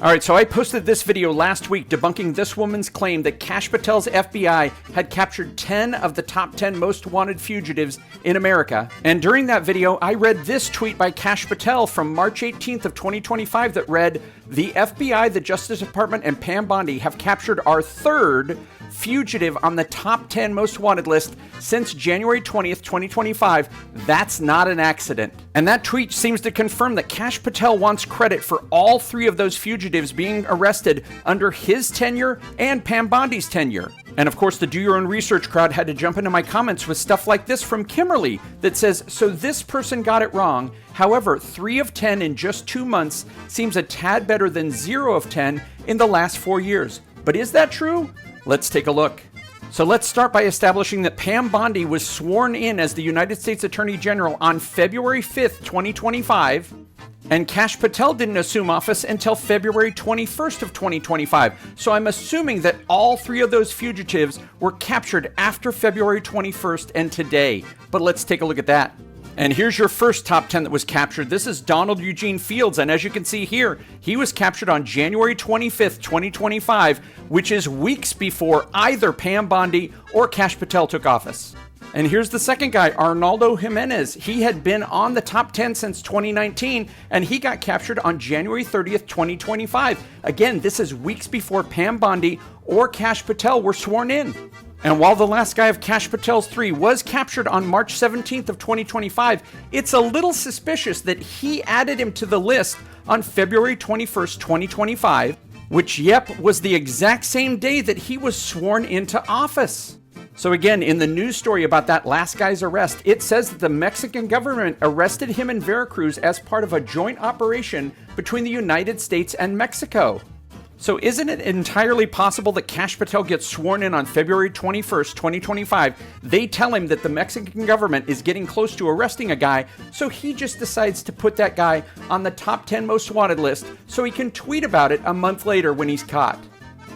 Alright, so I posted this video last week debunking this woman's claim that Kash Patel's FBI had captured 10 of the top 10 most wanted fugitives in America. And during that video, I read this tweet by Kash Patel from March 18th of 2025 that read, "The FBI, the Justice Department, and Pam Bondi have captured our third fugitive on the top 10 most wanted list since January 20th, 2025. That's not an accident." And that tweet seems to confirm that Kash Patel wants credit for all three of those fugitives being arrested under his tenure and Pam Bondi's tenure. And of course, the Do Your Own Research crowd had to jump into my comments with stuff like this from Kimberly that says, "So this person got it wrong. However, 3 of 10 in just 2 months seems a tad better than 0 of 10 in the last 4 years. But is that true? Let's take a look." So let's start by establishing that Pam Bondi was sworn in as the United States Attorney General on February 5th, 2025. And Kash Patel didn't assume office until February 21st of 2025. So I'm assuming that all three of those fugitives were captured after February 21st and today. But let's take a look at that. And here's your first top 10 that was captured. This is Donald Eugene Fields, and as you can see here, he was captured on January 25th, 2025, which is weeks before either Pam Bondi or Kash Patel took office. And here's the second guy, Arnaldo Jimenez. He had been on the top 10 since 2019, and he got captured on January 30th, 2025. Again, this is weeks before Pam Bondi or Kash Patel were sworn in. And while the last guy of Kash Patel's 3 was captured on March 17th of 2025, it's a little suspicious that he added him to the list on February 21st, 2025, which, was the exact same day that he was sworn into office. So again, in the news story about that last guy's arrest, it says that the Mexican government arrested him in Veracruz as part of a joint operation between the United States and Mexico. So isn't it entirely possible that Kash Patel gets sworn in on February 21st, 2025? They tell him that the Mexican government is getting close to arresting a guy, so he just decides to put that guy on the top 10 most wanted list so he can tweet about it a month later when he's caught.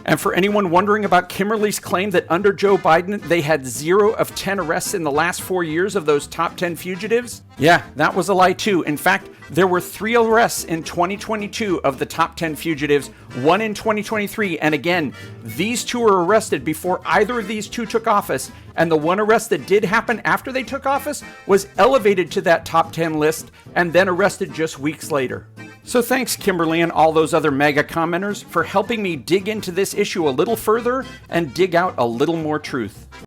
And for anyone wondering about Kimberly's claim that under Joe Biden, they had 0 of 10 arrests in the last 4 years of those top 10 fugitives, that was a lie too. In fact, there were 3 arrests in 2022 of the top 10 fugitives, 1 in 2023. And again, these 2 were arrested before either of these 2 took office. And the one arrest that did happen after they took office was elevated to that top 10 list and then arrested just weeks later. So thanks, Kimberly and all those other MAGA commenters, for helping me dig into this issue a little further and dig out a little more truth.